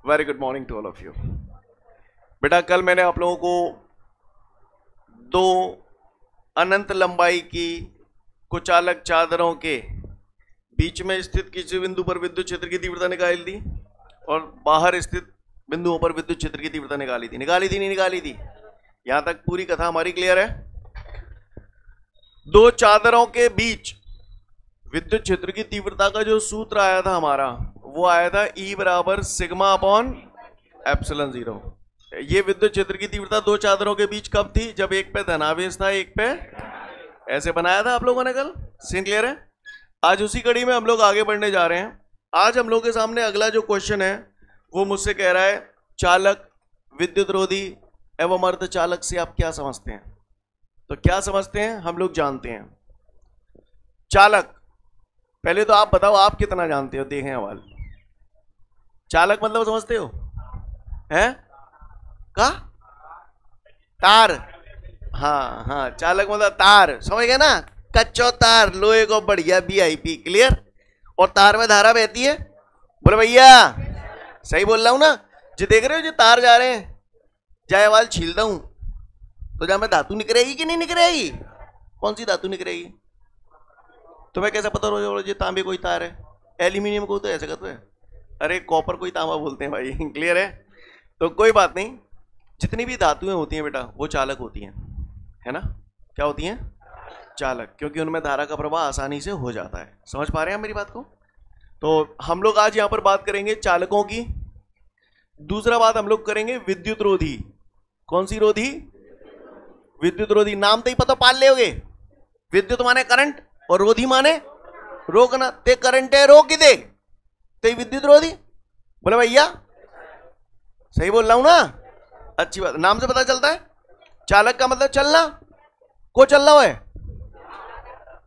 Very good morning to all of you. बेटा कल मैंने आप लोगों को दो अनंत लंबाई की कुचालक चादरों के बीच में स्थित किसी बिंदु पर विद्युत क्षेत्र की तीव्रता निकाली थी और बाहर स्थित बिंदुओं पर विद्युत क्षेत्र की तीव्रता निकाली थी नहीं निकाली थी। यहां तक पूरी कथा हमारी क्लियर है। दो चादरों के बीच विद्युत क्षेत्र की तीव्रता का जो सूत्र आया था हमारा, वो आया था E बराबर सिग्मा अपॉन एप्सिलॉन जीरो। ये विद्युत क्षेत्र की तीव्रता दो चादरों के बीच कब थी? जब एक पे धनावेश था, एक पे ऐसे बनाया था आप लोगों ने कल। सीन क्लियर है? आज उसी कड़ी में हम लोग आगे बढ़ने जा रहे हैं। आज हम लोग के सामने अगला जो क्वेश्चन है वो मुझसे कह रहा है चालक, विद्युत रोधी एवं अर्धचालक से आप क्या समझते हैं? तो क्या समझते हैं हम लोग जानते हैं। चालक, पहले तो आप बताओ आप कितना जानते हो, देखें सवाल। चालक मतलब समझते हो? हैं? का तार। हाँ हाँ, चालक मतलब तार, समझ गए ना? कच्चो तार, लोहे को बढ़िया VIP, क्लियर। और तार में धारा बहती है। बोले भैया सही बोल रहा हूं ना? जो देख रहे हो जो तार जा रहे हैं, जाए वाल छीलता हूं तो जहां में धातु निकलेगी कि नहीं निकलेगी? कौन सी धातु निकलेगी? तुम्हें कैसा पता ये तांबे कोई तार है? एल्यूमिनियम को तो ऐसे कहते हैं, अरे कॉपर कोई तांबा बोलते हैं भाई। क्लियर है? तो कोई बात नहीं, जितनी भी धातुएं होती हैं बेटा वो चालक होती हैं, है ना? क्या होती हैं? चालक, क्योंकि उनमें धारा का प्रवाह आसानी से हो जाता है। समझ पा रहे हैं मेरी बात को? तो हम लोग आज यहां पर बात करेंगे चालकों की। दूसरा बात हम लोग करेंगे विद्युत रोधी। कौन सी रोधी? विद्युत रोधी। नाम तो ही पता पाल लेोगे। विद्युत माने करंट और रोधी माने रोकना। ते करंट है रोक दे ते विद्युत रोधी। बोले भैया सही बोल रहा हूं ना? अच्छी बात, नाम से पता चलता है। चालक का मतलब चलना, को चल रहा है,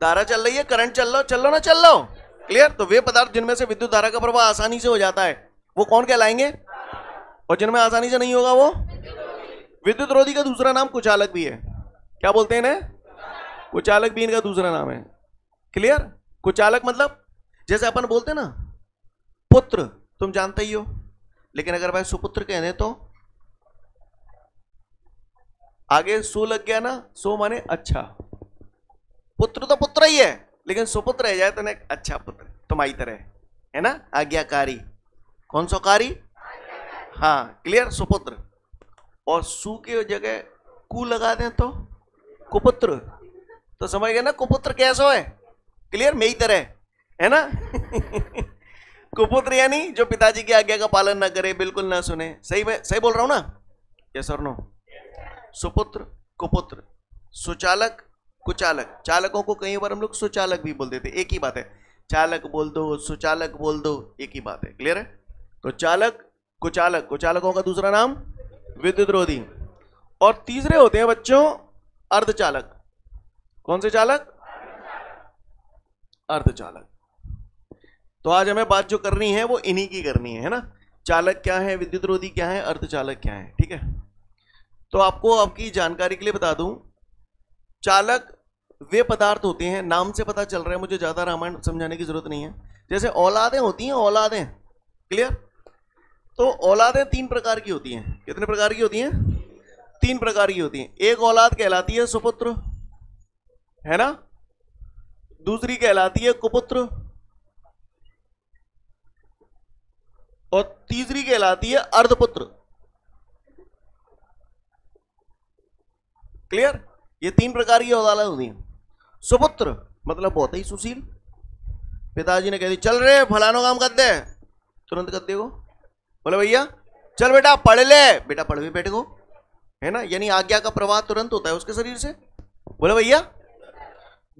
धारा चल रही है, करंट चल रहा हो, चल लो ना चल लो। क्लियर? तो वे पदार्थ जिनमें से विद्युत धारा का प्रवाह आसानी से हो जाता है वो कौन कहलाएंगे? और जिनमें आसानी से नहीं होगा वो विद्युत रोधी। का दूसरा नाम कुचालक भी है। क्या बोलते हैं इन्हें? कुचालक भी इनका दूसरा नाम है। क्लियर? कुचालक मतलब जैसे अपन बोलते हैं ना पुत्र, तुम जानते ही हो, लेकिन अगर भाई सुपुत्र कह दें तो आगे सो लग गया ना, सो माने अच्छा। पुत्र तो पुत्र ही है, लेकिन सुपुत्र रह जाए तो ना अच्छा पुत्र, तुम्हारी तरह, है ना? आज्ञाकारी। कौन सा कारी? हाँ क्लियर, सुपुत्र। और सु के जगह कु लगा दें तो कुपुत्र, तो समझ गए ना कुपुत्र कैसा है? क्लियर? मेरी तरह, है ना? कुपुत्र यानी जो पिताजी की आज्ञा का पालन ना करे, बिल्कुल ना सुने। सही बोल रहा हूं ना? यस और नो? सुपुत्र, कुपुत्र, सुचालक, कुचालक। चालकों को कई बार हम लोग सुचालक भी बोल देते, एक ही बात है। चालक बोल दो, सुचालक बोल दो, एक ही बात है। क्लियर है? तो चालक, कुचालक। कुचालकों का दूसरा नाम विद्युत रोधी। और तीसरे होते हैं बच्चों अर्धचालक। कौन से चालक? अर्धचालक। तो आज हमें बात जो करनी है वो इन्हीं की करनी है ना? चालक क्या है, विद्युत रोधी क्या है, अर्धचालक क्या है। ठीक है? तो आपको आपकी जानकारी के लिए बता दूं, चालक वे पदार्थ होते हैं, नाम से पता चल रहा है, मुझे ज्यादा रामायण समझाने की जरूरत नहीं है। जैसे औलादें होती हैं, औलादें। क्लियर? तो औलादें तीन प्रकार की होती हैं। कितने प्रकार की होती हैं? तीन प्रकार की होती हैं। एक औलाद कहलाती है सुपुत्र, है ना? दूसरी कहलाती है कुपुत्र, और तीसरी कहलाती है अर्धपुत्र। क्लियर? ये तीन प्रकार की औलाद होती हैं। सुपुत्र मतलब बहुत ही सुशील, पिताजी ने कह दी चल रे फलानो काम कर दे, तुरंत कर देगो। बोले भैया चल बेटा पढ़ ले, बेटा पढ़ भी बैठे को, है ना? यानी आज्ञा का प्रवाह तुरंत होता है उसके शरीर से। बोले भैया।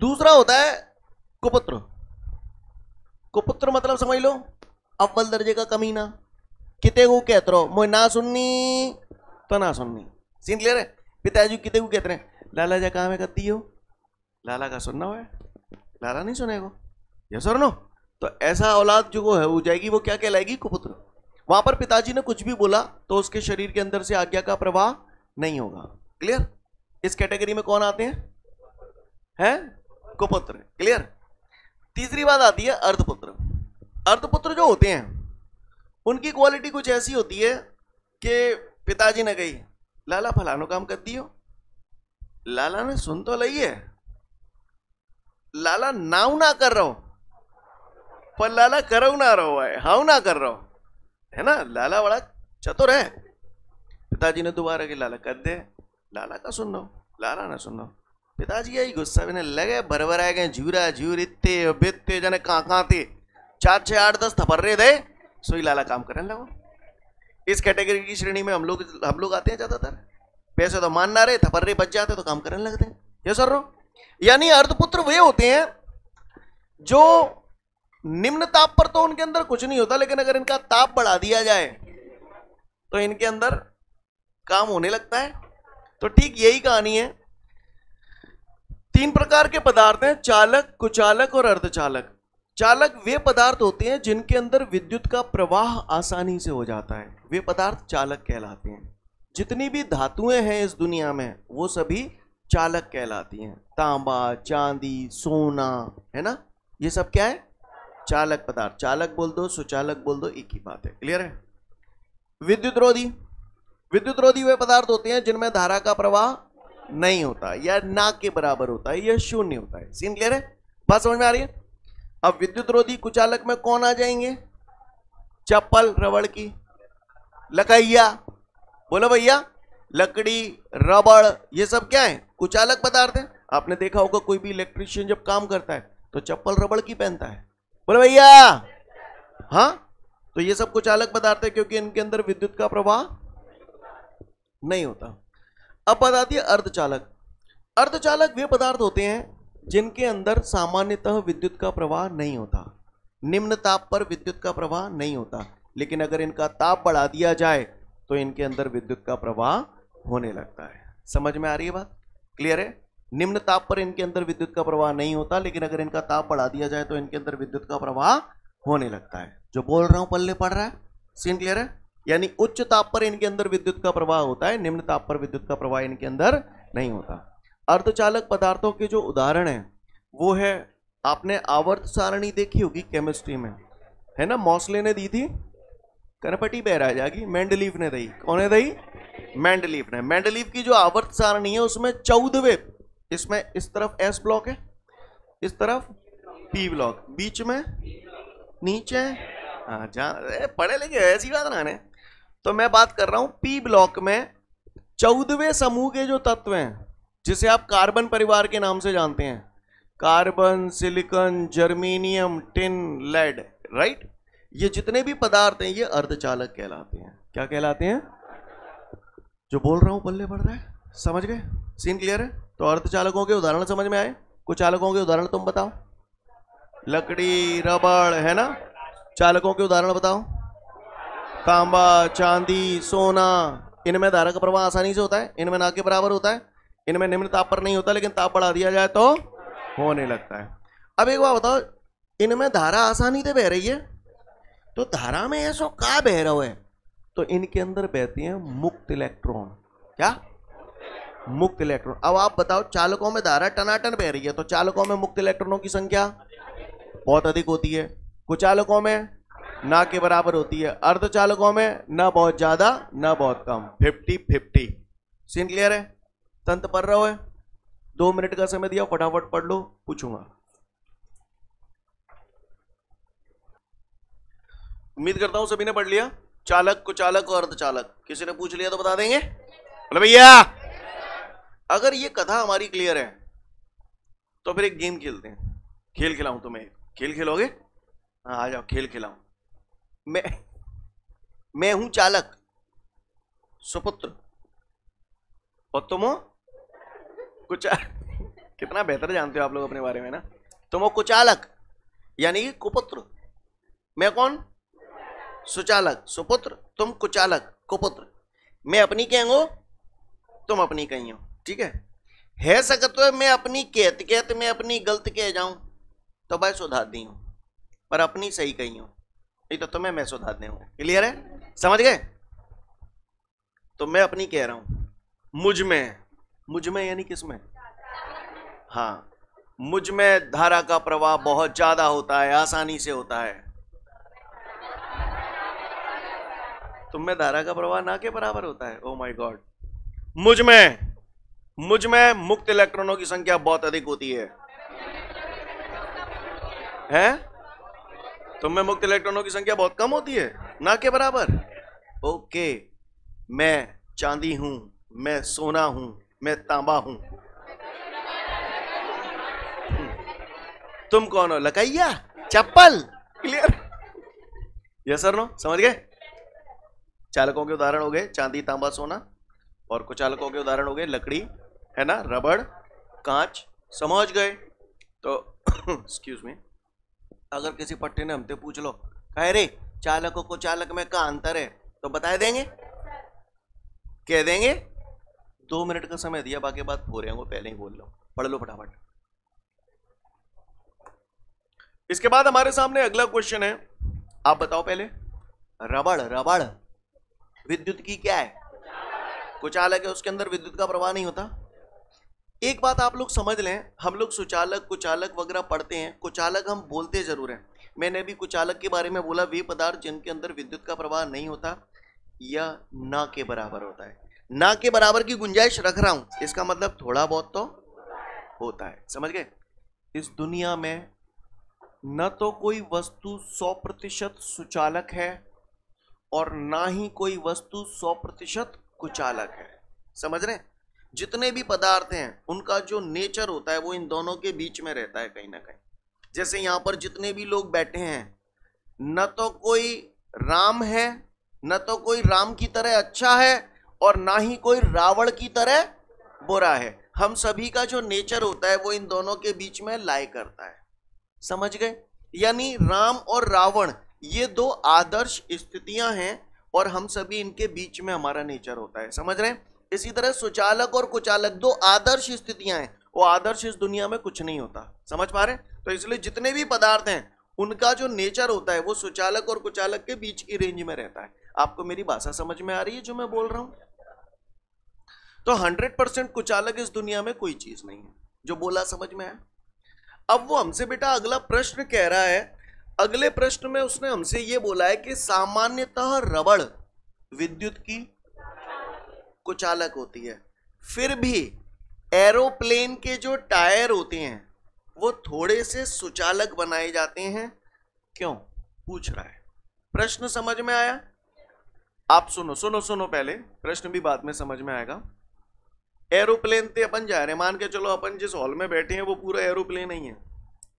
दूसरा होता है कुपुत्र। कुपुत्र मतलब समझ लो अव्वल दर्जे का कमीना, किते को कहते रहो मोय ना सुननी तो ना सुननी। सीन क्लियर है? पिताजी किते को कहते हैं लाला जा काम है करती हो, लाला का सुनना है, लाला नहीं सुनेगा। यस और नो? तो ऐसा औलाद जो है हो जाएगी, वो क्या कहलाएगी? कुपुत्र। वहां पर पिताजी ने कुछ भी बोला तो उसके शरीर के अंदर से आज्ञा का प्रवाह नहीं होगा। क्लियर? इस कैटेगरी में कौन आते हैं? हैं? कुपुत्र। क्लियर? तीसरी बात आती है अर्धपुत्र। अर्धपुत्र जो होते हैं उनकी क्वालिटी कुछ ऐसी होती है कि पिताजी ने कही लाला फलानो काम कर दियो, लाला ने सुन तो लई है, लाला नाउ ना कर रहा हो पर लाला करो ना रहो है, हाउ ना कर रहा हो, है ना। लाला बड़ा चतुर है। पिताजी ने दोबारा के लाला कर दे, लाला का सुन लो, लाला ना सुन लो। पिताजी यही गुस्सा में लगे भर आ गए, झूरा झूर इतने बित्ते जने कहाँ थे, 4 6 8 10 थपर्रे दे, सोई लाला काम करने लगो। इस कैटेगरी की श्रेणी में हम लोग आते हैं ज्यादातर। पैसे तो मान ना रहे, थपर्रे बच जाते तो काम करने लगते हैं, ये सर रो। यानी अर्धपुत्र वे होते हैं जो निम्न ताप पर तो उनके अंदर कुछ नहीं होता, लेकिन अगर इनका ताप बढ़ा दिया जाए तो इनके अंदर काम होने लगता है। तो ठीक यही कहानी है। 3 प्रकार के पदार्थ हैं, चालक, कुचालक और अर्धचालक। चालक वे पदार्थ होते हैं जिनके अंदर विद्युत का प्रवाह आसानी से हो जाता है, वे पदार्थ चालक कहलाते हैं। जितनी भी धातुएं हैं इस दुनिया में वो सभी चालक कहलाती हैं। तांबा, चांदी, सोना, है ना, ये सब क्या है, चालक पदार्थ। चालक बोल दो, सुचालक बोल दो, एक ही बात है। क्लियर है। विद्युत रोधी, विद्युत रोधी वे पदार्थ होते हैं जिनमें धारा का प्रवाह नहीं होता या ना के बराबर होता है या शून्य होता है। सीन क्लियर है, बात समझ में आ रही है। अब विद्युत रोधी कुचालक में कौन आ जाएंगे, चप्पल रबड़ की, लकड़िया, बोलो भैया, लकड़ी, रबड़, ये सब क्या है, कुचालक पदार्थ है। आपने देखा होगा कोई भी इलेक्ट्रिशियन जब काम करता है तो चप्पल रबड़ की पहनता है, बोलो भैया, हाँ। तो ये सब कुचालक पदार्थ है क्योंकि इनके अंदर विद्युत का प्रवाह नहीं होता। अब बात आती है अर्धचालक। अर्धचालक वे पदार्थ होते हैं जिनके अंदर सामान्यतः विद्युत का प्रवाह नहीं होता, निम्न ताप पर विद्युत का प्रवाह नहीं होता, लेकिन अगर इनका ताप बढ़ा दिया जाए तो इनके अंदर विद्युत का प्रवाह होने लगता है। समझ में आ रही है बात, क्लियर है। निम्न ताप पर इनके अंदर विद्युत का प्रवाह नहीं होता, लेकिन अगर इनका ताप बढ़ा दिया जाए तो इनके अंदर विद्युत का प्रवाह होने लगता है। जो बोल रहा हूं पल्ले पड़ रहा है, सीन क्लियर है। यानी उच्च ताप पर इनके अंदर विद्युत का प्रवाह होता है, निम्न ताप पर विद्युत का प्रवाह इनके अंदर नहीं होता। अर्धचालक पदार्थों के जो उदाहरण है वो है, आपने आवर्त सारणी देखी होगी केमिस्ट्री में, है ना, मॉसले ने दी थी, कनपटी बहरा जाएगी, मेंडलीफ ने दी। कौन है दी, मेंडलीफ ने। मेंडलीफ की जो आवर्त सारणी है उसमें 14वें, इसमें इस तरफ एस ब्लॉक है, इस तरफ पी ब्लॉक, बीच में नीचे, हाँ जहाँ पढ़े लिखे ऐसी बात ना है। तो मैं बात कर रहा हूं पी ब्लॉक में 14वें समूह के जो तत्व हैं, जिसे आप कार्बन परिवार के नाम से जानते हैं, carbon, silicon, germanium, tin, lead, right, ये जितने भी पदार्थ हैं ये अर्धचालक कहलाते हैं। क्या कहलाते हैं, जो बोल रहा हूं पल्ले पड़ रहा है, समझ गए, सीन क्लियर है। तो अर्धचालकों के उदाहरण समझ में आए। कुचालकों के उदाहरण तुम बताओ, लकड़ी, रबड़, है ना। चालकों के उदाहरण बताओ, तांबा, चांदी, सोना। इनमें धारा का प्रवाह आसानी से होता है, इनमें ना के बराबर होता है, इनमें निम्न ताप पर नहीं होता, लेकिन ताप बढ़ा दिया जाए तो होने लगता है। अब एक बात बताओ, इनमें धारा आसानी से बह रही है, तो धारा में ऐसा क्या बह रहा है, तो इनके अंदर बहती हैं मुक्त इलेक्ट्रॉन। क्या, मुक्त इलेक्ट्रॉन। अब आप बताओ, चालकों में धारा टनाटन बह रही है तो चालकों में मुक्त इलेक्ट्रॉनों की संख्या बहुत अधिक होती है, कुचालकों में ना के बराबर होती है, अर्धचालकों में ना बहुत ज्यादा ना बहुत कम, 50-50। सीन क्लियर है। तंत्र पढ़ रहा है, 2 मिनट का समय दिया, फटाफट पढ़ लो, पूछूंगा। उम्मीद करता हूं सभी ने पढ़ लिया। चालक, कुचालक और अर्धचालक। किसी ने पूछ लिया तो बता देंगे, बोले भैया। अगर ये कथा हमारी क्लियर है तो फिर एक गेम खेलते हैं। खेल खिलाऊं तुम्हें, खेल खेलोगे? हाँ आ जाओ, खेल खिलाऊं। मैं हूं चालक, सुपुत्र, और तुम हो कितना बेहतर जानते हो आप लोग अपने बारे में ना। तुम हो कुचालक यानी कि कुपुत्र। मैं कौन, सुचालक, सुपुत्र, तुम कुचालक, कुपुत्र। मैं अपनी कहेंगो, तुम अपनी कही हो, ठीक है सकत तो मैं अपनी कहत मैं अपनी गलत कह जाऊं तो भाई सुधार दी हूं, पर अपनी सही कही हूं, नहीं तो तुम्हें मैं सुधार दे हूं। क्लियर है, समझ गए। तो मैं अपनी कह रहा हूं, मुझ में यानी किसमें, हाँ, मुझ में धारा का प्रवाह बहुत ज्यादा होता है, आसानी से होता है। तुम में धारा का प्रवाह ना के बराबर होता है। Oh my God. मुझ में मुक्त इलेक्ट्रॉनों की संख्या बहुत अधिक होती है। तुम में मुक्त इलेक्ट्रॉनों की संख्या बहुत कम होती है, ना के बराबर। ओके, मैं चांदी हूं, मैं सोना हूं, मैं तांबा हूं। तुम कौन हो? लकैया, चप्पल। क्लियर? यस और नो? समझ गए? चालकों के उदाहरण हो गए चांदी, तांबा, सोना, और कुचालकों के उदाहरण हो गए लकड़ी, है ना, रबड़, कांच। समझ गए? तो एक्सक्यूज मी, अगर किसी पट्टे ने हमसे पूछ लो, कहे रे चालक को चालक में क्या अंतर है, तो बता देंगे? कह देंगे? 2 मिनट का समय दिया, बाकी बात हो रहे हैं वो पहले ही बोल लो। पढ़ लो फटाफट। इसके बाद हमारे सामने अगला क्वेश्चन है। आप बताओ पहले, रबड़ विद्युत की क्या है? कुचालक है, उसके अंदर विद्युत का प्रवाह नहीं होता। एक बात आप लोग समझ लें, हम लोग सुचालक कुचालक वगैरह पढ़ते हैं, कुचालक हम बोलते जरूर हैं। मैंने अभी कुचालक के बारे में बोला, वे पदार्थ जिनके अंदर विद्युत का प्रवाह नहीं होता या ना के बराबर होता है। ना के बराबर की गुंजाइश रख रहा हूं, इसका मतलब थोड़ा बहुत तो होता है। समझ गए? इस दुनिया में न तो कोई वस्तु 100% सुचालक है और ना ही कोई वस्तु 100% कुचालक है। समझ रहे? जितने भी पदार्थ हैं उनका जो नेचर होता है वो इन दोनों के बीच में रहता है कहीं ना कहीं। जैसे यहां पर जितने भी लोग बैठे हैं, न तो कोई राम है, न तो कोई राम की तरह अच्छा है, और ना ही कोई रावण की तरह बुरा है। हम सभी का जो नेचर होता है वो इन दोनों के बीच में लाई करता है। समझ गए? यानी राम और रावण ये 2 आदर्श स्थितियां हैं और हम सभी इनके बीच में हमारा नेचर होता है। समझ रहे हैं? इसी तरह सुचालक और कुचालक 2 आदर्श स्थितियां हैं। वो आदर्श इस दुनिया में कुछ नहीं होता। समझ पा रहे हैं? तो इसलिए जितने भी पदार्थ हैं उनका जो नेचर होता है वो सुचालक और कुचालक के बीच की रेंज में रहता है। आपको मेरी भाषा समझ में आ रही है जो मैं बोल रहा हूं? तो 100% कुचालक इस दुनिया में कोई चीज नहीं है। जो बोला समझ में आया? अब वो हमसे बेटा अगला प्रश्न कह रहा है, अगले प्रश्न में उसने हमसे ये बोला है कि सामान्यतः रबड़ विद्युत की कुचालक होती है, फिर भी एरोप्लेन के जो टायर होते हैं वो थोड़े से सुचालक बनाए जाते हैं। क्यों? पूछ रहा है। प्रश्न समझ में आया? आप सुनो पहले, प्रश्न भी बाद में समझ में आएगा। एरोप्लेन पे अपन जा रहे हैं, मान के चलो अपन जिस हॉल में बैठे हैं वो पूरा एरोप्लेन ही है।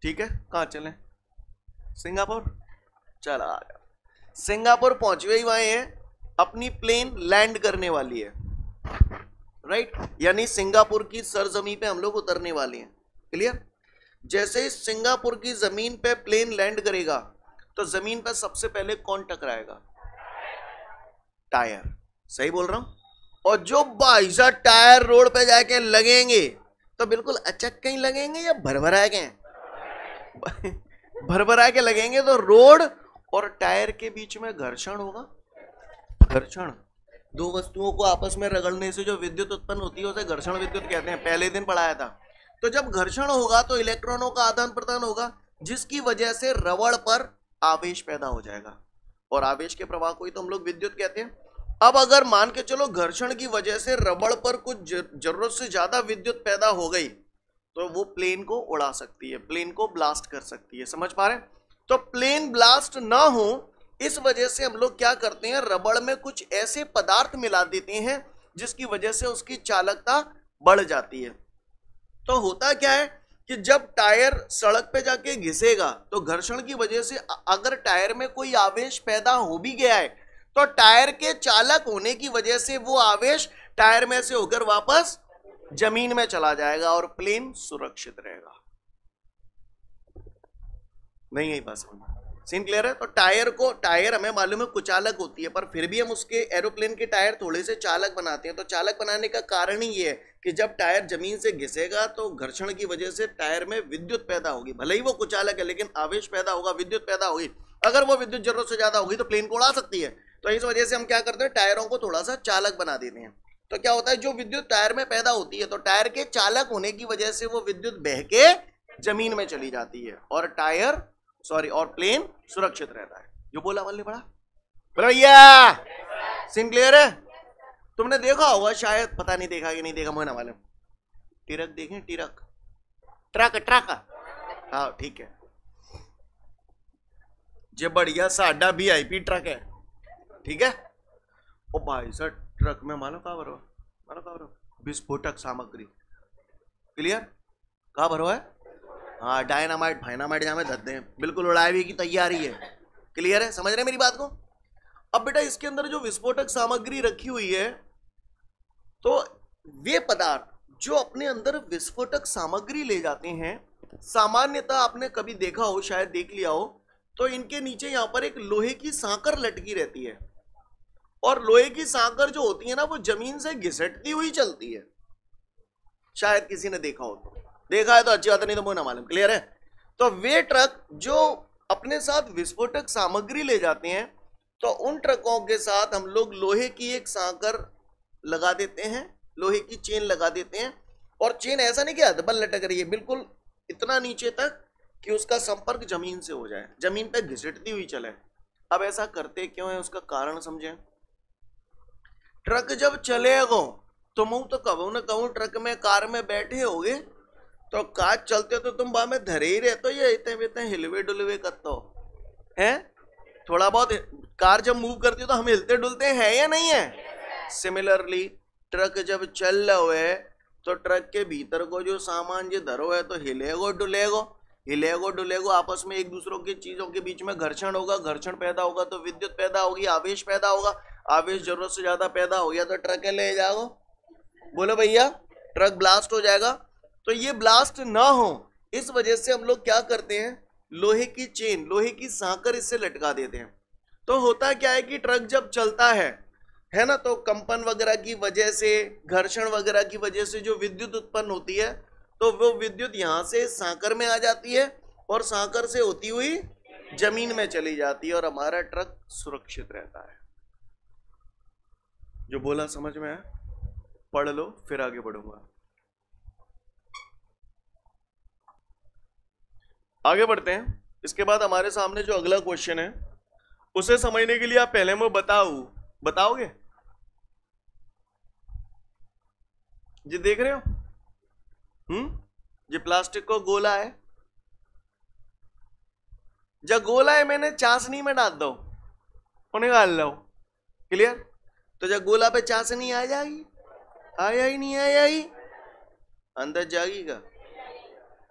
ठीक है? कहां चलें? सिंगापुर। चला आ गया। सिंगापुर पहुंच गई, वहां है अपनी प्लेन लैंड करने वाली है। राइट? यानी सिंगापुर की सरजमीन पे हम लोग उतरने वाले हैं। क्लियर? जैसे ही सिंगापुर की जमीन पे प्लेन लैंड करेगा तो जमीन पे सबसे पहले कौन टकराएगा? टायर। सही बोल रहा हूं? और जो बाईसा टायर रोड पे जाके लगेंगे तो बिल्कुल अचक कहीं लगेंगे या भरभरा के? भरभरा के लगेंगे। तो रोड और टायर के बीच में घर्षण होगा। घर्षण, 2 वस्तुओं को आपस में रगड़ने से जो विद्युत उत्पन्न होती है उसे घर्षण विद्युत कहते हैं। पहले दिन पढ़ाया था। तो जब घर्षण होगा तो इलेक्ट्रॉनों का आदान प्रदान होगा, जिसकी वजह से रबड़ पर आवेश पैदा हो जाएगा, और आवेश के प्रवाह को ही तो हम लोग विद्युत कहते हैं। अब अगर मान के चलो घर्षण की वजह से रबड़ पर कुछ जरूरत से ज्यादा विद्युत पैदा हो गई तो वो प्लेन को उड़ा सकती है, प्लेन को ब्लास्ट कर सकती है। समझ पा रहे हैं? तो प्लेन ब्लास्ट ना हो इस वजह से हम लोग क्या करते हैं, रबड़ में कुछ ऐसे पदार्थ मिला देते हैं जिसकी वजह से उसकी चालकता बढ़ जाती है। तो होता क्या है कि जब टायर सड़क पे जाके घिसेगा तो घर्षण की वजह से अगर टायर में कोई आवेश पैदा हो भी गया है तो टायर के चालक होने की वजह से वो आवेश टायर में से होकर वापस जमीन में चला जाएगा और प्लेन सुरक्षित रहेगा। नहीं यही बात समझ? सीन क्लियर है? तो टायर हमें मालूम है कुचालक होती है, पर फिर भी हम उसके एरोप्लेन के टायर थोड़े से चालक बनाते हैं। तो चालक बनाने का कारण ही ये है कि जब टायर जमीन से घिसेगा तो घर्षण की वजह से टायर में विद्युत पैदा होगी। भले ही वो कुचालक है लेकिन आवेश पैदा होगा, विद्युत पैदा होगी। अगर वो विद्युत जरूरत से ज्यादा होगी तो प्लेन को उड़ा सकती है। तो इस वजह से हम क्या करते हैं, टायरों को थोड़ा सा चालक बना देते हैं। तो क्या होता है, जो विद्युत टायर में पैदा होती है तो टायर के चालक होने की वजह से वो विद्युत बह के जमीन में चली जाती है और प्लेन सुरक्षित रहता है। जो बोला अमल ने पढ़ा भैया? सीन क्लियर है? तुमने देखा होगा शायद, पता नहीं देखा कि नहीं देखा, मुझे ना मालूम। ट्रक देखें, ट्रक, ट्रक ट्रक, हाँ ठीक है, जो बढ़िया साडा VIP ट्रक है, ठीक है। ओ भाई सर, ट्रक में मानो कहा भरो, मानो कहा भरो, विस्फोटक सामग्री। क्लियर? कहा भरो है? हाँ, डायनामाइट फाइनामाइट जहाँ में धरते हैं, बिल्कुल उड़ावे की तैयारी है। क्लियर है? समझ रहे हैं मेरी बात को? अब बेटा इसके अंदर जो विस्फोटक सामग्री रखी हुई है, तो वे पदार्थ जो अपने अंदर विस्फोटक सामग्री ले जाते हैं, सामान्यतः आपने कभी देखा हो, शायद देख लिया हो, तो इनके नीचे यहां पर एक लोहे की सांकर लटकी रहती है, और लोहे की सांकर जो होती है ना, वो जमीन से घिसटती हुई चलती है। शायद किसी ने देखा हो, तो देखा है तो अच्छी बात है, नहीं तो मुझे ना मालूम। क्लियर है? तो वे ट्रक जो अपने साथ विस्फोटक सामग्री ले जाते हैं, तो उन ट्रकों के साथ हम लोग लोहे की एक सांकर लगा देते हैं, लोहे की चेन लगा देते हैं, और चेन ऐसा नहीं कि अधबल लटक रही है, बिल्कुल इतना नीचे तक कि उसका संपर्क जमीन से हो जाए, जमीन पे घिसटती हुई चले। अब ऐसा करते क्यों है, उसका कारण समझें। ट्रक जब चलेगा, तुम तो कहूं ना कहूं, ट्रक में कार में बैठे होगे, तो कार चलते तो तुम वहां में धरे ही रहते हो, ये इतने हिलवे डुलवे करते हो हैं। थोड़ा बहुत कार जब मूव करती है तो हम हिलते डुलते हैं या नहीं है? सिमिलरली ट्रक जब चल रहा है, तो ट्रक के भीतर को जो सामान जो धरो है, तो हिलेगो डुलेगो, हिलेगो डुलेगो, आपस में एक दूसरों की चीजों के बीच में घर्षण होगा, घर्षण पैदा होगा तो विद्युत पैदा होगी, आवेश पैदा होगा, आवेश जरूरत से ज्यादा पैदा हो गया तो ट्रक ले जाओ, बोलो भैया, ट्रक ब्लास्ट हो जाएगा। तो ये ब्लास्ट ना हो, इस वजह से हम लोग क्या करते हैं, लोहे की चेन, लोहे की सांकर इससे लटका देते हैं। तो होता क्या है कि ट्रक जब चलता है ना, तो कंपन वगैरह की वजह से, घर्षण वगैरह की वजह से जो विद्युत उत्पन्न होती है, तो वो विद्युत यहां से सांकर में आ जाती है, और सांकर से होती हुई जमीन में चली जाती है, और हमारा ट्रक सुरक्षित रहता है। जो बोला समझ में है? पढ़ लो, फिर आगे बढ़ूंगा। आगे बढ़ते हैं। इसके बाद हमारे सामने जो अगला क्वेश्चन है, उसे समझने के लिए आप पहले मैं बताओगे जी? देख रहे हो ये प्लास्टिक को गोला है, जब गोला है मैंने चाशनी में डाल दो और निकाल लो। क्लियर? तो जब गोला पे चाशनी आ जाएगी, आया ही नहीं आया ही, अंदर जाएगी का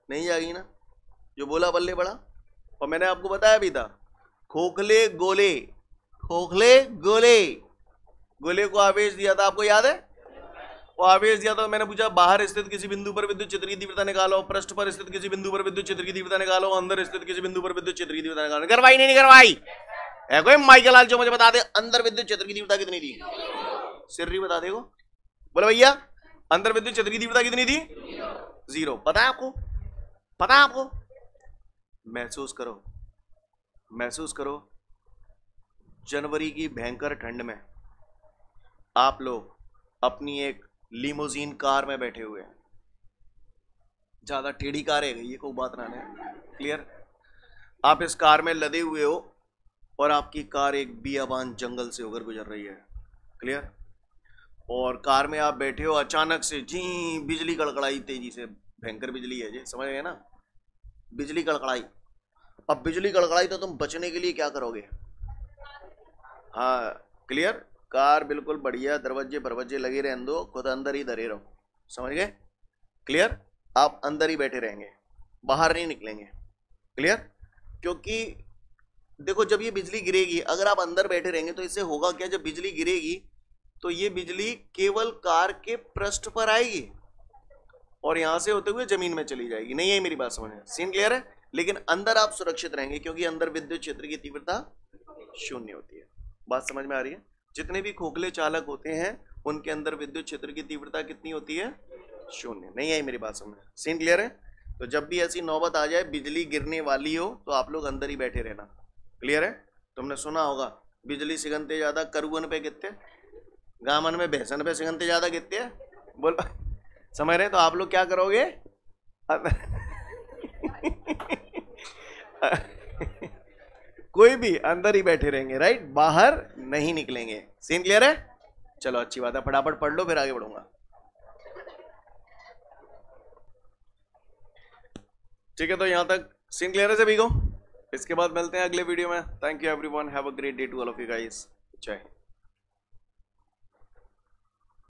नहीं जाएगी ना, जो बोला बल्ले बड़ा। और मैंने आपको बताया भी था, खोखले गोले, खोखले गोले, गोले को आवेश दिया था, आपको याद है? वो आवेश दिया था, मैंने पूछा बाहर स्थित किसी बिंदु पर विद्युत क्षेत्र की तीव्रता निकालो, पृष्ठ पर स्थित किसी बिंदु पर विद्युत क्षेत्र की तीव्रता निकालो, अंदर स्थित किसी बिंदु पर विद्युत क्षेत्र की तीव्रता निकालो। करवाई नहीं करवाई है कोई माइकल लाल जो मुझे बता दे, अंदर विद्युत क्षेत्र की तीव्रता कितनी थी? सिर्री बता देगो, बोले भैया अंदर विद्युत क्षेत्र की तीव्रता कितनी थी? 0। पता है आपको? पता है आपको? महसूस करो, महसूस करो, जनवरी की भयंकर ठंड में आप लोग अपनी एक लिमोजीन कार में बैठे हुए हैं, ज्यादा टेढ़ी कार है ये, कोई बात ना है। क्लियर? आप इस कार में लदे हुए हो, और आपकी कार एक बियाबान जंगल से होकर गुजर रही है। क्लियर? और कार में आप बैठे हो, अचानक से जी बिजली कड़कड़ाई, तेजी से, भयंकर बिजली है जी, समझ गए ना? बिजली कड़कड़ाई। अब बिजली कड़कड़ाई तो तुम बचने के लिए क्या करोगे? हाँ क्लियर? कार बिल्कुल बढ़िया, दरवाजे लगे रहने दो, खुद अंदर ही धरे रहो, समझ गए? क्लियर? आप अंदर ही बैठे रहेंगे, बाहर नहीं निकलेंगे। क्लियर? क्योंकि देखो, जब ये बिजली गिरेगी, अगर आप अंदर बैठे रहेंगे तो इससे होगा क्या, जब बिजली गिरेगी तो ये बिजली केवल कार के पृष्ठ पर आएगी और यहां से होते हुए जमीन में चली जाएगी। नहीं है मेरी बात समझ? सीन क्लियर है? लेकिन अंदर आप सुरक्षित रहेंगे, क्योंकि अंदर विद्युत क्षेत्र की तीव्रता 0 होती है। बात समझ में आ रही है? जितने भी खोखले चालक होते हैं, उनके अंदर विद्युत क्षेत्र की तीव्रता कितनी होती है? 0। नहीं है मेरी बात समझ? सीन क्लियर है? तो जब भी ऐसी नौबत आ जाए, बिजली गिरने वाली हो, तो आप लोग अंदर ही बैठे रहना। क्लियर है? तुमने सुना होगा, बिजली सिगनते ज्यादा करुवन पे कितने, गामन में भैंसन पे सिगनते ज्यादा कितने, बोल समझ रहे? तो आप लोग क्या करोगे? कोई भी अंदर ही बैठे रहेंगे, राइट, बाहर नहीं निकलेंगे। सीन क्लियर है? चलो अच्छी बात है, फटाफट पढ़ लो फिर आगे बढ़ूंगा। ठीक है, तो यहां तक सीन क्लियर है सभी को? इसके बाद मिलते हैं अगले वीडियो में। Thank you everyone, have a great day to all of you guys. जय।